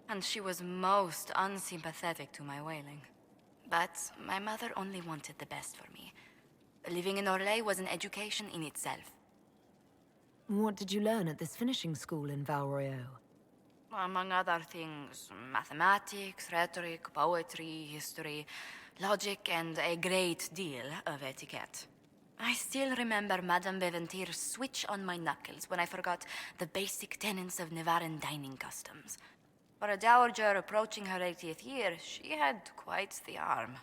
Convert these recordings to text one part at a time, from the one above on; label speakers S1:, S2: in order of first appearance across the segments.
S1: and she was most unsympathetic to my wailing. But my mother only wanted the best for me. Living in Orlais was an education in itself.
S2: What did you learn at this finishing school in Val Royeaux?
S1: Among other things, mathematics, rhetoric, poetry, history, logic, and a great deal of etiquette. I still remember Madame Beventir's switch on my knuckles when I forgot the basic tenets of Nevaran dining customs. For a dowager approaching her 80th year, she had quite the arm.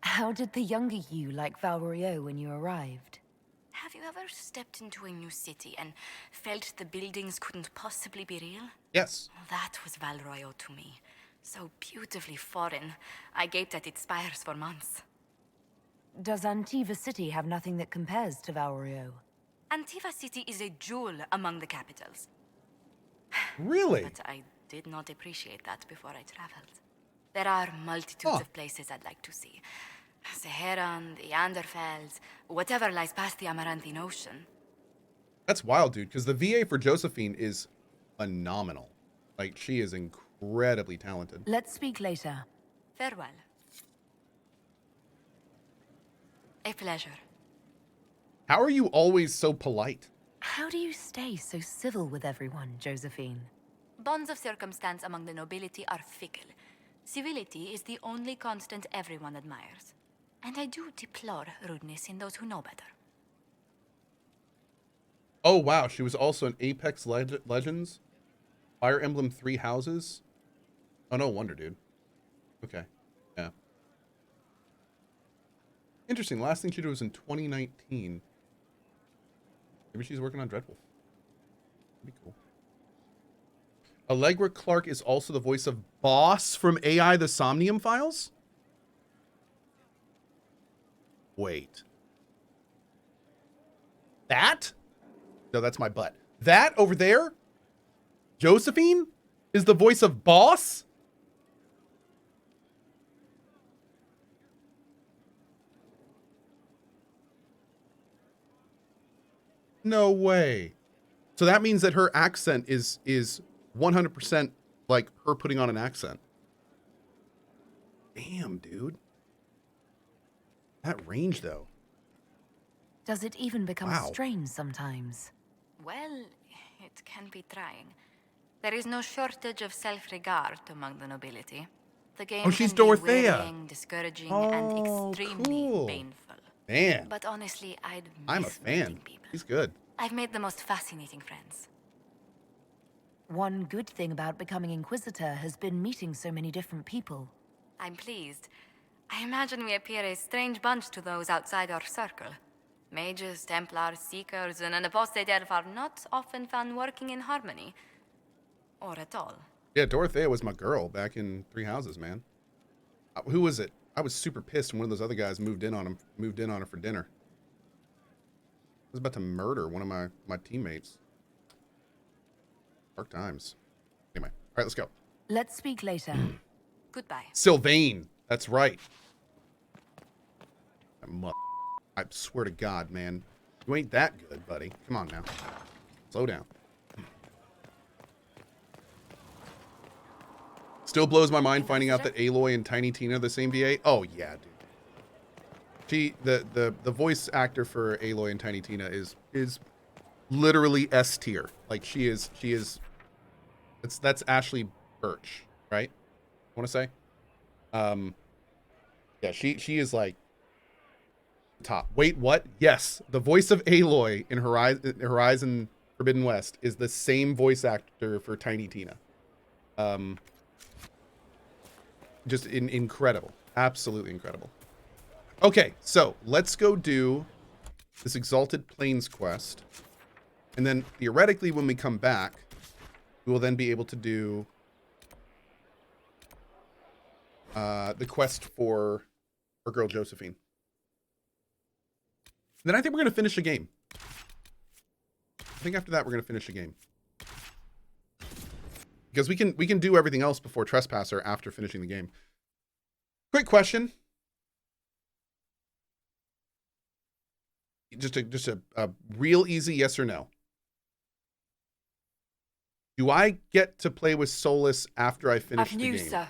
S2: How did the younger you like Val Royeaux when you arrived?
S1: Have you ever stepped into a new city and felt the buildings couldn't possibly be real?
S3: Yes.
S1: That was Val Royeaux to me. So beautifully foreign. I gaped at its spires for months.
S2: Does Antiva City have nothing that compares to Val Royeaux?
S1: Antiva City is a jewel among the capitals.
S3: Really?
S1: But I did not appreciate that before I traveled. There are multitudes of places I'd like to see. Seheran, the Anderfels, whatever lies past the Amaranthine Ocean.
S3: That's wild, dude, because the VA for Josephine is phenomenal. Like, she is incredibly talented.
S2: Let's speak later.
S1: Farewell. A pleasure.
S3: How are you always so polite?
S2: How do you stay so civil with everyone, Josephine?
S1: Bonds of circumstance among the nobility are fickle. Civility is the only constant everyone admires. And I do deplore rudeness in those who know better.
S3: Oh, wow. She was also in Apex Legends. Fire Emblem 3 Houses. Oh, no wonder, dude. Okay. Yeah. Interesting. Last thing she did was in 2019. Maybe she's working on Dreadwolf. That'd be cool. Allegra Clark is also the voice of Boss from AI The Somnium Files? Wait. That? No, that's my butt. That over there? Josephine is the voice of Boss? No way. So that means that her accent is 100% like her putting on an accent. Damn, dude. That range, though.
S2: Does it even become
S3: Wow.
S2: strange sometimes?
S1: Well, it can be trying. There is no shortage of self-regard among the nobility. The game
S3: Oh, she's
S1: can be
S3: Dorothea.
S1: wearying, discouraging, and extremely
S3: cool.
S1: painful.
S3: Man,
S1: But honestly, I'd
S3: I'm a
S1: miss
S3: fan.
S1: meeting people.
S3: He's good.
S1: I've made the most fascinating friends.
S2: One good thing about becoming Inquisitor has been meeting so many different people.
S1: I'm pleased. I imagine we appear a strange bunch to those outside our circle. Mages, Templars, Seekers, and an apostate elf are not often found working in harmony. Or at all.
S3: Yeah, Dorothea was my girl back in Three Houses, man. Who was it? I was super pissed when one of those other guys moved in on her for dinner. I was about to murder one of my teammates. Dark times. Anyway, all right, let's go.
S2: Let's speak later.
S1: Goodbye.
S3: Sylvain. That's right. I swear to God, man. You ain't that good, buddy. Come on now. Slow down. Still blows my mind finding out that Aloy and Tiny Tina are the same VA. Oh, yeah, dude. The voice actor for Aloy and Tiny Tina is literally S tier. Like, she is that's Ashley Birch, right? I want to say. Yeah, she is like top. Wait, what? Yes, the voice of Aloy in Horizon Forbidden West is the same voice actor for Tiny Tina. Just incredible, absolutely incredible. Okay, so let's go do this Exalted Plains quest, and then theoretically, when we come back, we will then be able to do the quest for our girl Josephine. Then I think we're gonna finish the game. I think after that we're gonna finish the game. Because we can do everything else before Trespasser after finishing the game. Quick question. Just a real easy yes or no. Do I get to play with Solus after I finish the
S1: Avenue,
S3: game?
S1: sir.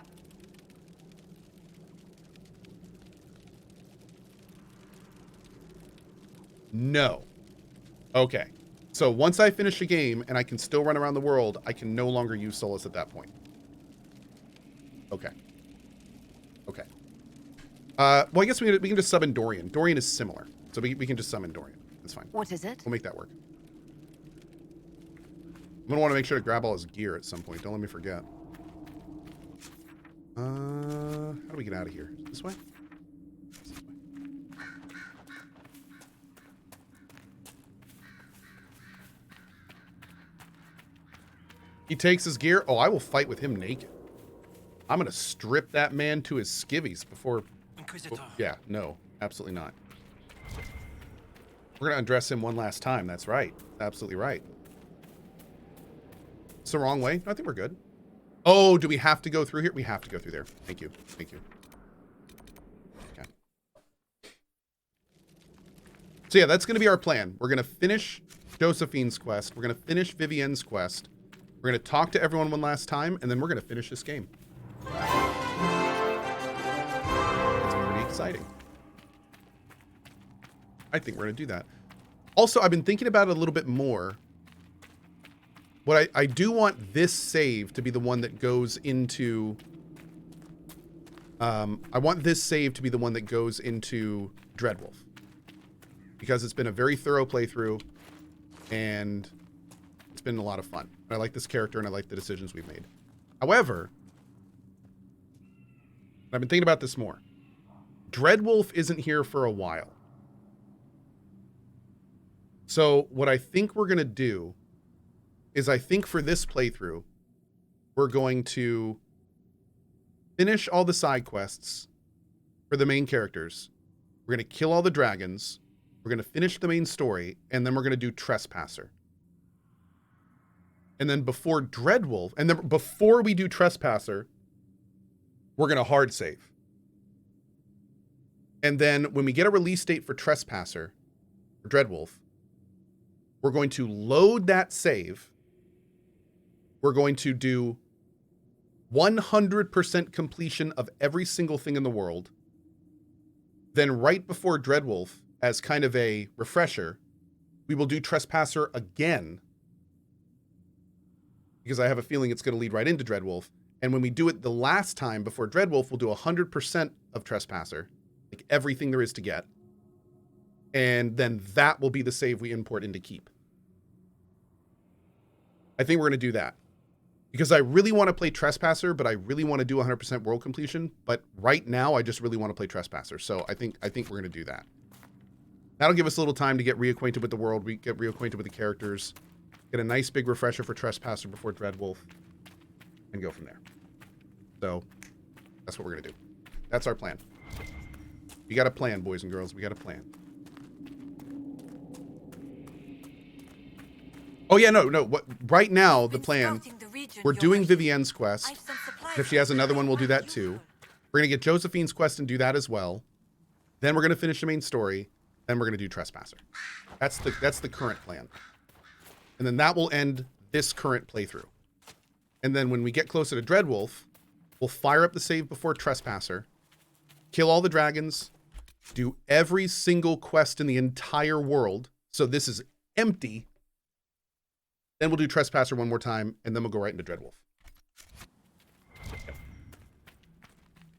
S3: No. Okay. So once I finish a game and I can still run around the world, I can no longer use Solus at that point. Okay. Okay. Well, I guess we can just summon Dorian. Dorian is similar. So we can just summon Dorian. That's fine.
S2: What is it?
S3: We'll make that work. I'm going to want to make sure to grab all his gear at some point. Don't let me forget. How do we get out of here? This way? This way. He takes his gear. Oh, I will fight with him naked. I'm going to strip that man to his skivvies before...
S4: Inquisitor.
S3: Yeah, no, absolutely not. We're going to undress him one last time. That's right. Absolutely right. It's the wrong way. I think we're good. Oh, do we have to go through here? We have to go through there. Thank you. Thank you. Okay. So yeah, that's going to be our plan. We're going to finish Josephine's quest. We're going to finish Vivienne's quest. We're going to talk to everyone one last time, and then we're going to finish this game. It's pretty exciting. I think we're going to do that. Also, I've been thinking about it a little bit more. What I do want this save to be the one that goes into... I want this save to be the one that goes into Dreadwolf. Because it's been a very thorough playthrough, and it's been a lot of fun. I like this character, and I like the decisions we've made. However, I've been thinking about this more. Dreadwolf isn't here for a while. So what I think we're going to do is I think for this playthrough, we're going to finish all the side quests for the main characters. We're going to kill all the dragons. We're going to finish the main story, and then we're going to do Trespasser. And then before Dreadwolf, and then before we do Trespasser, we're going to hard save. And then when we get a release date for Trespasser, or Dreadwolf, we're going to load that save. We're going to do 100% completion of every single thing in the world. Then right before Dreadwolf, as kind of a refresher, we will do Trespasser again, because I have a feeling it's going to lead right into Dreadwolf. And when we do it the last time before Dreadwolf, we'll do 100% of Trespasser, like everything there is to get. And then that will be the save we import into Keep. I think we're going to do that. Because I really want to play Trespasser, but I really want to do 100% world completion. But right now, I just really want to play Trespasser. So I think we're going to do that. That'll give us a little time to get reacquainted with the world, get reacquainted with the characters, get a nice big refresher for Trespasser before Dreadwolf, and go from there. So that's what we're going to do. That's our plan. We got a plan, boys and girls. We got a plan. Oh, yeah, no. What right now, the plan, we're doing Vivienne's quest. And if she has another one, we'll do that too. We're going to get Josephine's quest and do that as well. Then we're going to finish the main story. Then we're going to do Trespasser. That's the current plan. And then that will end this current playthrough. And then when we get closer to Dreadwolf, we'll fire up the save before Trespasser, kill all the dragons, do every single quest in the entire world. So this is empty. Then we'll do Trespasser one more time, and then we'll go right into Dreadwolf.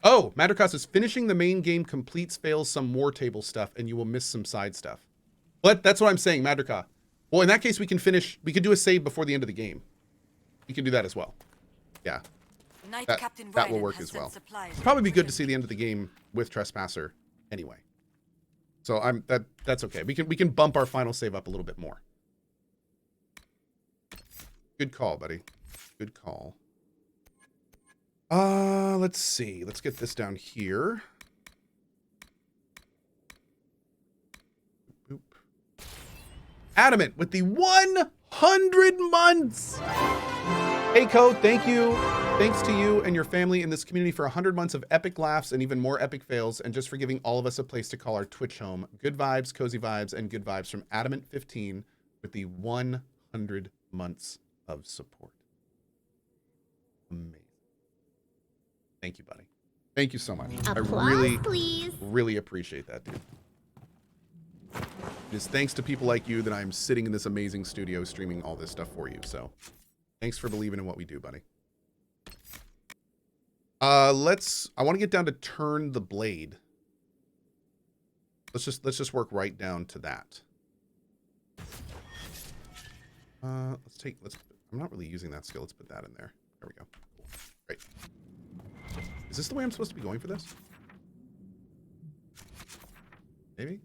S3: Oh, Madricos is finishing the main game completes fails some war table stuff, and you will miss some side stuff. But that's what I'm saying, Madrica. Well, in that case, we can do a save before the end of the game. We can do that as well. Yeah. That will work as well. It'll probably be good to see the end of the game with Trespasser anyway. So that's okay. We can bump our final save up a little bit more. Good call, buddy. Good call. Let's see. Let's get this down here. Boop. Adamant with the 100 months. Hey, Co, thank you. Thanks to you and your family in this community for 100 months of epic laughs and even more epic fails, and just for giving all of us a place to call our Twitch home. Good vibes, cozy vibes, and good vibes from Adamant15 with the 100 months of support. Thank you, buddy. Thank you so much.
S4: Applause, please.
S3: Really appreciate that, dude. It is thanks to people like you that I'm sitting in this amazing studio streaming all this stuff for you. So thanks for believing in what we do, buddy. I want to get down to turn the blade. Let's just work right down to that. I'm not really using that skill. Let's put that in there. There we go. Cool. Great. Is this the way I'm supposed to be going for this? Maybe?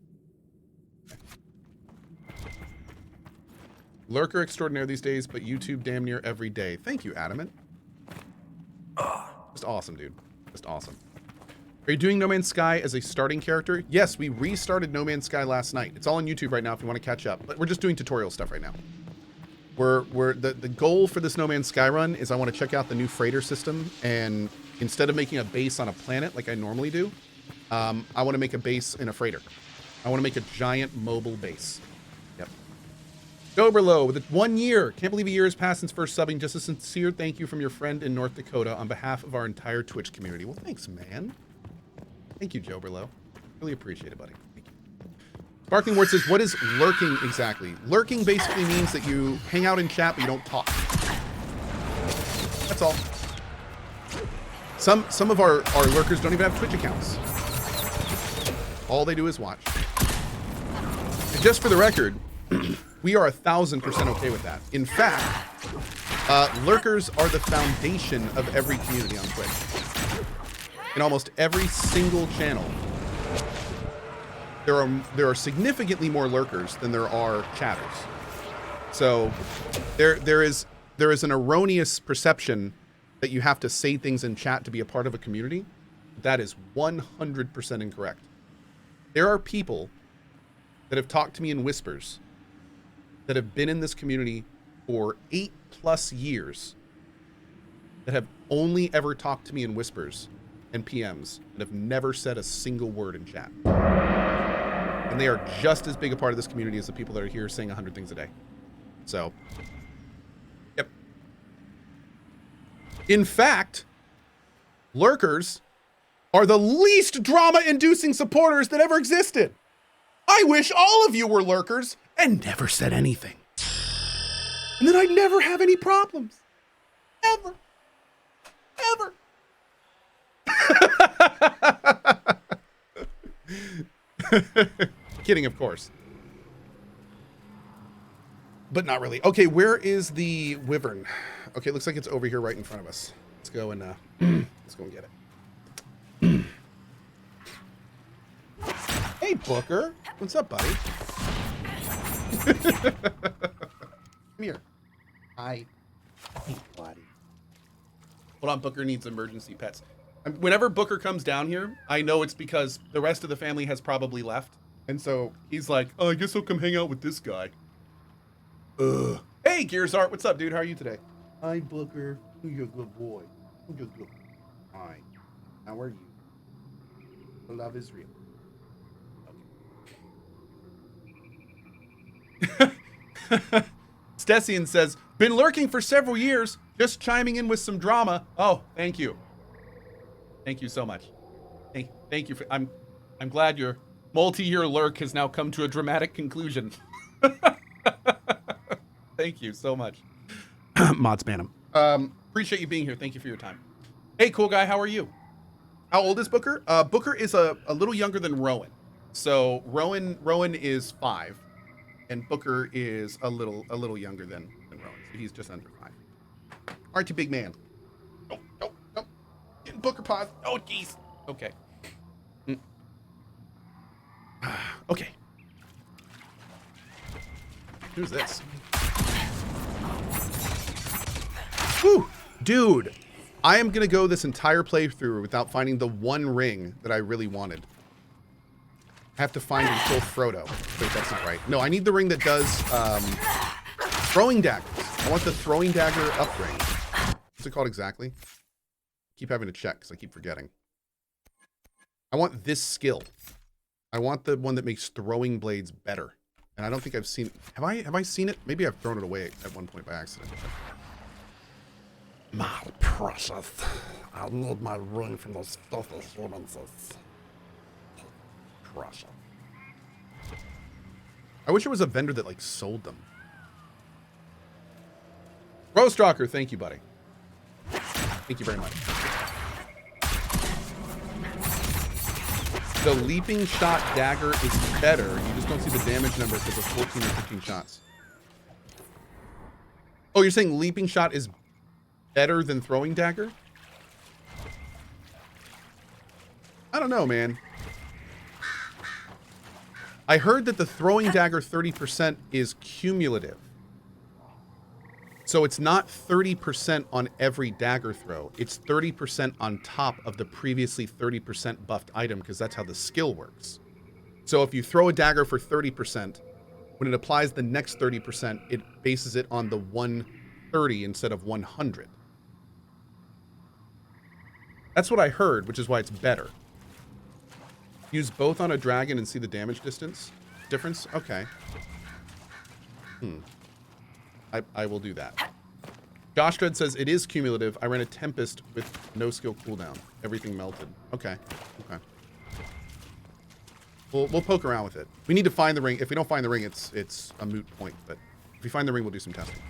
S3: Okay. Lurker extraordinaire these days, but YouTube damn near every day. Thank you, Adamant. Just awesome, dude. Just awesome. Are you doing No Man's Sky as a starting character? Yes, we restarted No Man's Sky last night. It's all on YouTube right now if you want to catch up. But we're just doing tutorial stuff right now. The goal for this No Man's Sky run is I want to check out the new freighter system, and instead of making a base on a planet like I normally do, I want to make a base in a freighter. I want to make a giant mobile base. Yep. Doberlo with 1 year. Can't believe a year has passed since first subbing. Just a sincere thank you from your friend in North Dakota on behalf of our entire Twitch community. Well, thanks, man. Thank you, Joberlo. Really appreciate it, buddy. Thank you. Sparkling Ward says, what is lurking exactly? Lurking basically means that you hang out in chat, but you don't talk. That's all. Some of our lurkers don't even have Twitch accounts. All they do is watch. And just for the record, we are 1000% okay with that. In fact, lurkers are the foundation of every community on Twitch. In almost every single channel, there are significantly more lurkers than there are chatters. So there is an erroneous perception that you have to say things in chat to be a part of a community. That is 100% incorrect. There are people that have talked to me in whispers that have been in this community for 8+ years that have only ever talked to me in whispers and PMs and have never said a single word in chat. And they are just as big a part of this community as the people that are here saying 100 things a day. So, yep. In fact, lurkers are the least drama-inducing supporters that ever existed. I wish all of you were lurkers and never said anything. And then I'd never have any problems. Ever. Ever. Kidding, of course. But not really. Okay, where is the wyvern? Okay, looks like it's over here right in front of us. Let's go and let's go and get it. Hey, Booker. What's up, buddy? Come here. Hi. Hey, buddy. Hold on, Booker needs emergency pets. Whenever Booker comes down here, I know it's because the rest of the family has probably left. And so he's like, oh, I guess I'll come hang out with this guy. Ugh. Hey, Gears Art, what's up, dude? How are you today? Hi, Booker. You're a good boy. You're good. Hi. How are you? Love is real. Okay. Stessian says, been lurking for several years, just chiming in with some drama. Oh, thank you. Thank you so much. Thank you for, I'm glad your multi-year lurk has now come to a dramatic conclusion. Thank you so much. Mods Bantam. Appreciate you being here. Thank you for your time. Hey, cool guy, how are you? How old is Booker? Booker is a little younger than Rowan. So Rowan is 5, and Booker is a little younger than Rowan. So he's just under 5. Aren't you, big man? Nope. Getting Booker paws. Oh, jeez. Okay. Okay. Who's this? Whew. Dude, I am gonna go this entire playthrough without finding the one ring that I really wanted. I have to find and kill Frodo. Wait, that's not right. No, I need the ring that does throwing daggers. I want the throwing dagger upgrade. What's it called exactly? Keep having to check because I keep forgetting. I want this skill. I want the one that makes throwing blades better. And I don't think I've seen, have I seen it? Maybe I've thrown it away at one point by accident. Malpractice. precious. I need my ring from those filthy humans. Precious. I wish there was a vendor that, like, sold them. Roastrocker, thank you, buddy. Thank you very much. The leaping shot dagger is better. You just don't see the damage number because of 14 or 15 shots. Oh, you're saying leaping shot is better than throwing dagger? I don't know, man. I heard that the throwing dagger 30% is cumulative. So it's not 30% on every dagger throw. It's 30% on top of the previously 30% buffed item, because that's how the skill works. So if you throw a dagger for 30%, when it applies the next 30%, it bases it on the 130 instead of 100. That's what I heard, which is why it's better. Use both on a dragon and see the damage difference? Okay. I will do that. Josh Dredd says it is cumulative. I ran a Tempest with no skill cooldown. Everything melted. Okay. Okay. We'll poke around with it. We need to find the ring. If we don't find the ring, it's a moot point. But if we find the ring, we'll do some testing.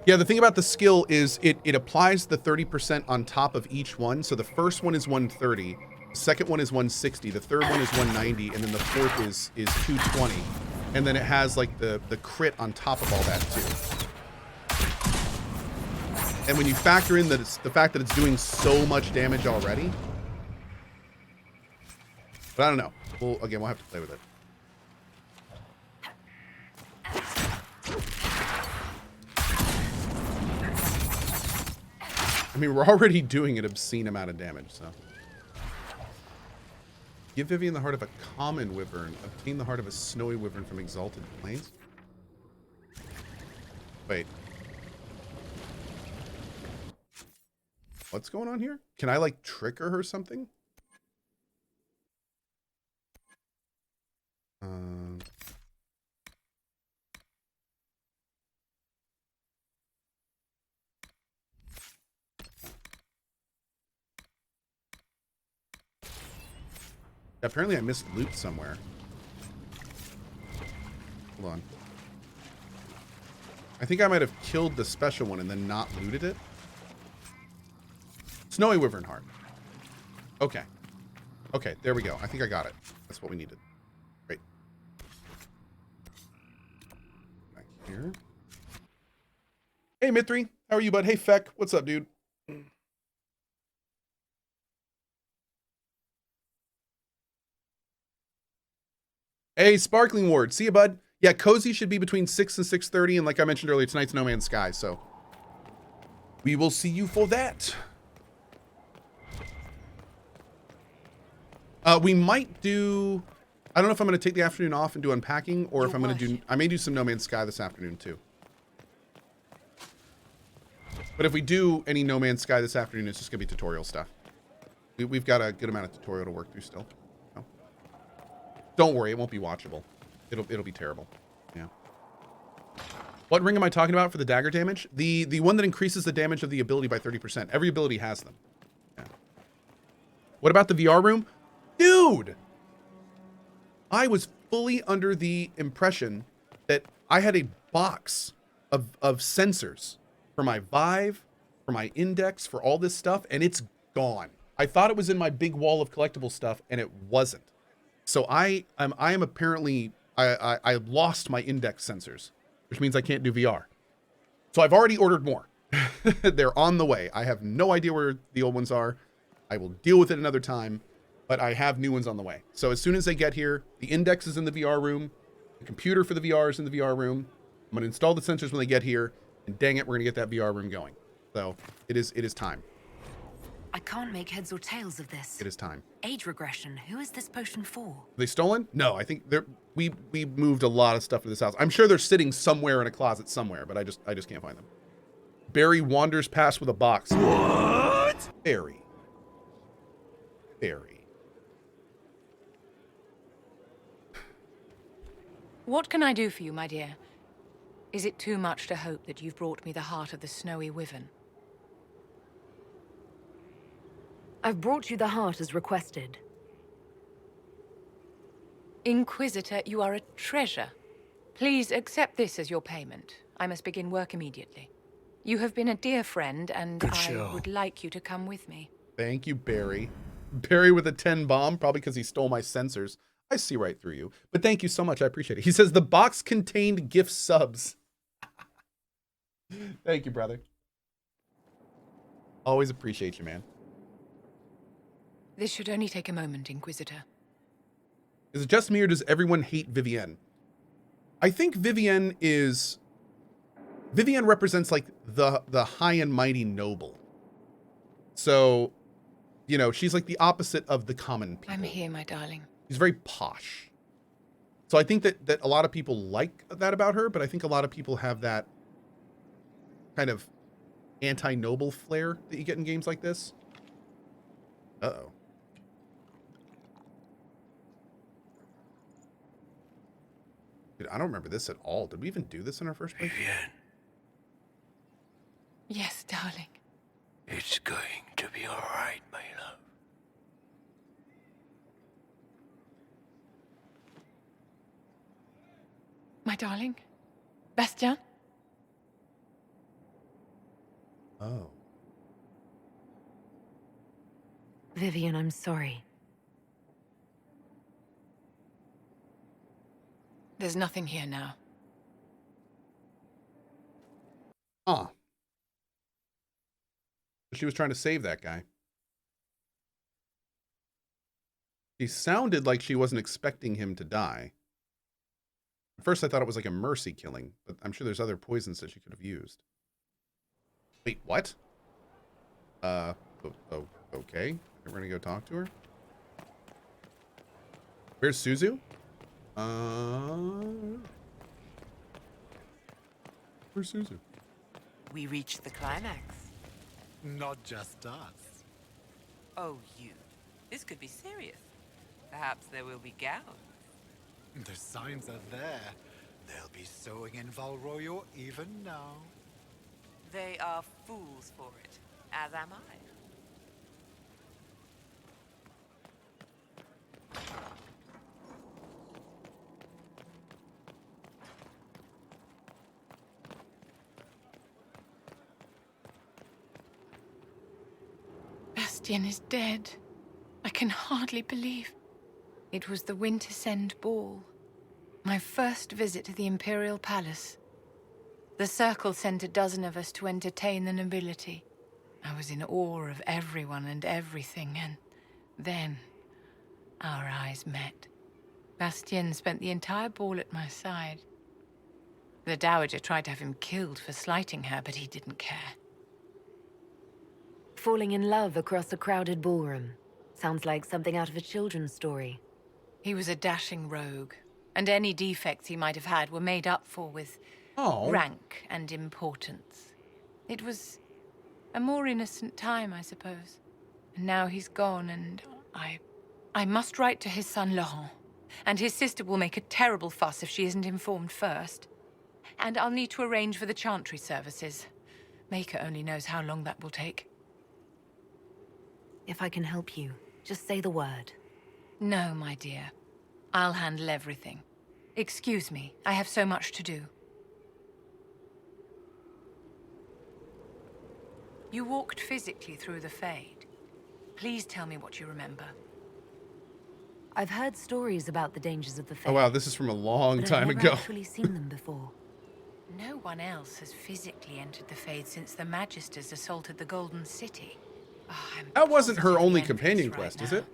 S3: Yeah, the thing about the skill is it applies the 30% on top of each one. So the first one is 130. The second one is 160. The third one is 190. And then the fourth is 220. And then it has like the crit on top of all that too. And when you factor in that it's the fact that it's doing so much damage already. But I don't know. We'll have to play with it. I mean, we're already doing an obscene amount of damage, so. Give Vivienne the heart of a common wyvern. Obtain the heart of a snowy wyvern from exalted plains. Wait. What's going on here? Can I, like, trick her or something? Apparently I missed loot somewhere. Hold on. I think I might have killed the special one and then not looted it. Snowy Wyvern Heart. Okay. Okay, there we go. I think I got it. That's what we needed. Great. Back here. Hey, Mithri. How are you, bud? Hey, Feck. What's up, dude? Hey, Sparkling Ward. See you, bud. Yeah, Cozy should be between 6 and 6:30, and like I mentioned earlier, tonight's No Man's Sky, so we will see you for that. We might do... I don't know if I'm going to take the afternoon off and do unpacking, or if I'm going to do... I may do some No Man's Sky this afternoon, too. But if we do any No Man's Sky this afternoon, it's just going to be tutorial stuff. We've got a good amount of tutorial to work through still. So. Don't worry, it won't be watchable. It'll be terrible. Yeah. What ring am I talking about for the dagger damage? The one that increases the damage of the ability by 30%. Every ability has them. Yeah. What about the VR room? Dude! I was fully under the impression that I had a box of sensors for my Vive, for my Index, for all this stuff, and it's gone. I thought it was in my big wall of collectible stuff, and it wasn't. So I am apparently... I lost my Index sensors, which means I can't do VR. So I've already ordered more. They're on the way. I have no idea where the old ones are. I will deal with it another time, but I have new ones on the way. So as soon as they get here, the Index is in the VR room. The computer for the VR is in the VR room. I'm going to install the sensors when they get here, and dang it, we're going to get that VR room going. So it is time.
S2: I can't make heads or tails of this.
S3: It is time.
S2: Age regression. Who is this potion for?
S3: Are they stolen? No, I think we moved a lot of stuff to this house. I'm sure they're sitting somewhere in a closet somewhere, but I just can't find them. Barry wanders past with a box. What? Barry.
S4: What can I do for you, my dear?
S2: Is it too much to hope that you've brought me the heart of the snowy wyvern? I've brought you the heart as requested. Inquisitor, you are a treasure. Please accept this as your payment. I must begin work immediately. You have been a dear friend, and
S4: Good
S2: I
S4: show.
S2: would like you to come with me.
S3: Thank you, Barry. Barry with a 10 bomb, probably because he stole my sensors. I see right through you. But thank you so much. I appreciate it. He says the box contained gift subs. Thank you, brother. Always appreciate you, man.
S2: This should only take a moment, Inquisitor.
S3: Is it just me or does everyone hate Vivienne? I think Vivienne represents like the high and mighty noble. So, you know, she's like the opposite of the common people.
S2: I'm here, my darling.
S3: She's very posh. So I think that a lot of people like that about her, but I think a lot of people have that kind of anti-noble flair that you get in games like this. Uh-oh. Dude, I don't remember this at all. Did we even do this in our first place?
S4: Vivienne,
S2: Yes, darling.
S4: it's going to be all right, my love.
S2: My darling? Bastien?
S3: Oh.
S2: Vivienne, I'm sorry. There's nothing here now.
S3: Huh. She was trying to save that guy. She sounded like she wasn't expecting him to die. At first I thought it was like a mercy killing, but I'm sure there's other poisons that she could have used. Wait, what? Okay. We're gonna go talk to her. Where's Suzu? Where's Suzu?
S5: We reached the climax.
S6: Not just us.
S5: Oh, you. This could be serious. Perhaps there will be gowns.
S6: The signs are there. They'll be sewing in Val Royo even now.
S5: They are fools for it, as am I.
S2: Bastien is dead. I can hardly believe. It was the Wintersend Ball. My first visit to the Imperial Palace. The Circle sent a dozen of us to entertain the nobility. I was in awe of everyone and everything, and then our eyes met. Bastien spent the entire ball at my side. The Dowager tried to have him killed for slighting her, but he didn't care.
S7: Falling in love across a crowded ballroom. Sounds like something out of a children's story.
S2: He was a dashing rogue, and any defects he might have had were made up for with rank and importance. It was a more innocent time, I suppose. And now he's gone, and I must write to his son Laurent. And his sister will make a terrible fuss if she isn't informed first. And I'll need to arrange for the chantry services. Maker only knows how long that will take.
S7: If I can help you, just say the word.
S2: No, my dear. I'll handle everything. Excuse me, I have so much to do. You walked physically through the Fade. Please tell me what you remember.
S7: I've heard stories about the dangers of the Fade.
S3: Oh wow, this is from a long
S7: but
S3: time
S7: I've never
S3: ago.
S7: actually seen them before.
S2: No one else has physically entered the Fade since the Magisters assaulted the Golden City. Oh,
S3: That wasn't her
S2: positively
S3: only
S2: envious
S3: companion
S2: right
S3: quest,
S2: now.
S3: is it?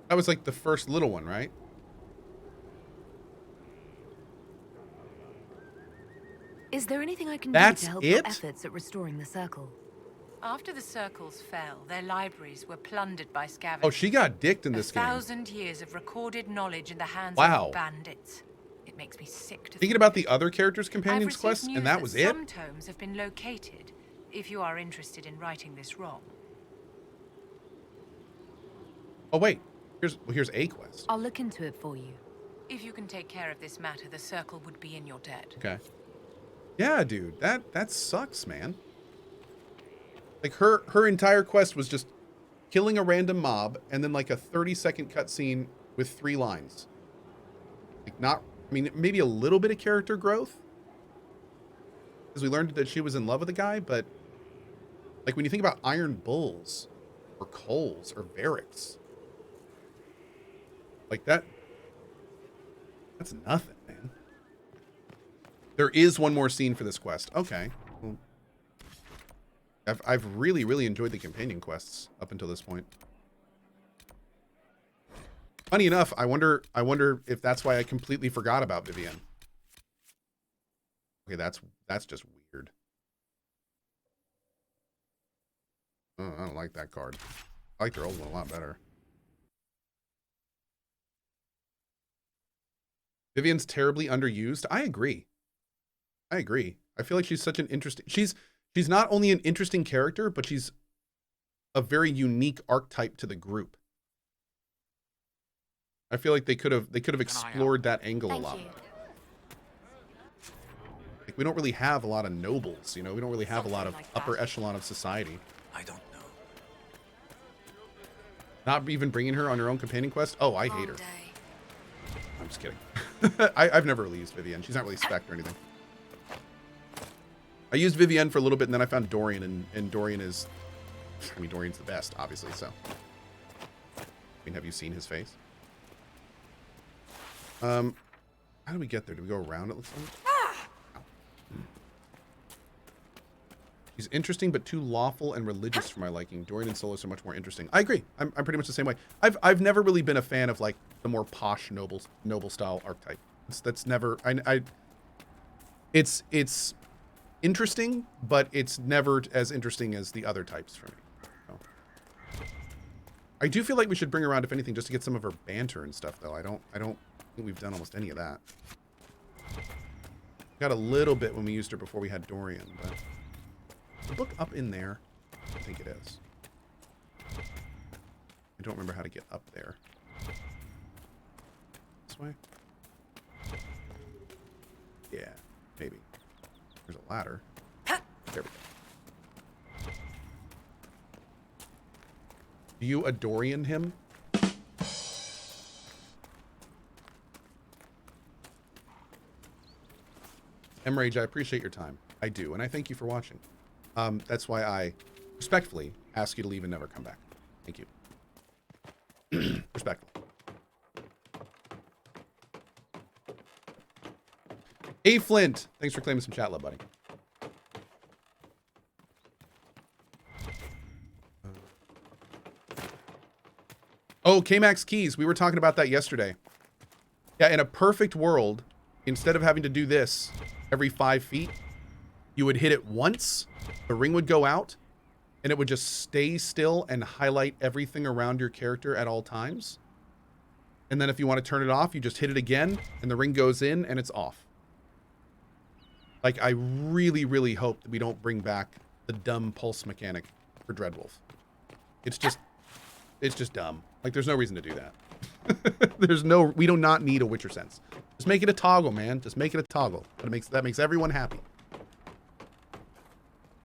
S3: That was like the first little one, right?
S7: Is there anything I can
S3: That's
S7: do to help
S3: it?
S7: your efforts at restoring the Circle?
S2: After the Circles fell, their libraries were plundered by scavengers.
S3: Oh, she got dicked in this game.
S2: 1,000 years of recorded knowledge in the hands
S3: Wow.
S2: of bandits. It makes me sick to
S3: Thinking
S2: think
S3: about
S2: of it.
S3: the other characters'
S2: I've
S3: companions
S2: received
S3: quests,
S2: news
S3: and that was it?
S2: Some tomes have been located, if you are interested in righting this wrong.
S3: Oh wait, here's a quest.
S7: I'll look into it for you.
S2: If you can take care of this matter, the circle would be in your debt.
S3: Okay. Yeah, dude, that sucks, man. Like her entire quest was just killing a random mob and then like a 30-second cutscene with 3 lines. Like not, I mean, maybe a little bit of character growth, because we learned that she was in love with a guy, but like when you think about Iron Bulls or Coles or Barracks, like that's nothing, man. There is one more scene for this quest. Okay. Well, I've really enjoyed the companion quests up until this point. Funny enough, I wonder if that's why I completely forgot about Vivienne. Okay, that's just weird. Oh, I don't like that card. I like their old one a lot better. Vivienne's terribly underused. I agree. I feel like she's such an interesting... She's not only an interesting character, but she's a very unique archetype to the group. I feel like they could have explored that angle a lot. Like, we don't really have a lot of nobles, you know? We don't really have a lot of upper echelon of society.
S6: I don't know.
S3: Not even bringing her on her own companion quest? Oh, I hate her. I'm just kidding. I've never really used Vivienne. She's not really spec'd or anything. I used Vivienne for a little bit, and then I found Dorian, and Dorian is... I mean, Dorian's the best, obviously, so... I mean, have you seen his face? How do we get there? Do we go around, it looks like? He's interesting, but too lawful and religious for my liking. Dorian and Solas are much more interesting. I agree. I'm pretty much the same way. I've never really been a fan of like the more posh noble style archetype. That's never it's interesting, but it's never as interesting as the other types for me. So. I do feel like we should bring her around, if anything, just to get some of her banter and stuff, though. I don't think we've done almost any of that. Got a little bit when we used her before we had Dorian, but. Is the book up in there? I think it is. I don't remember how to get up there. This way? Yeah, maybe. There's a ladder. There we go. Do you Adorian him? Emrage, I appreciate your time. I do, and I thank you for watching. That's why I respectfully ask you to leave and never come back. Thank you. Respectfully. A Flint, thanks for claiming some chat love, buddy. Oh, K-Max keys. We were talking about that yesterday. Yeah, in a perfect world, instead of having to do this every 5 feet, you would hit it once, the ring would go out, and it would just stay still and highlight everything around your character at all times. And then if you want to turn it off, you just hit it again, and the ring goes in, and it's off. Like, I really hope that we don't bring back the dumb pulse mechanic for Dreadwolf. It's just dumb. Like, there's no reason to do that. We do not need a Witcher sense. Just make it a toggle, man. Just make it a toggle. That makes everyone happy.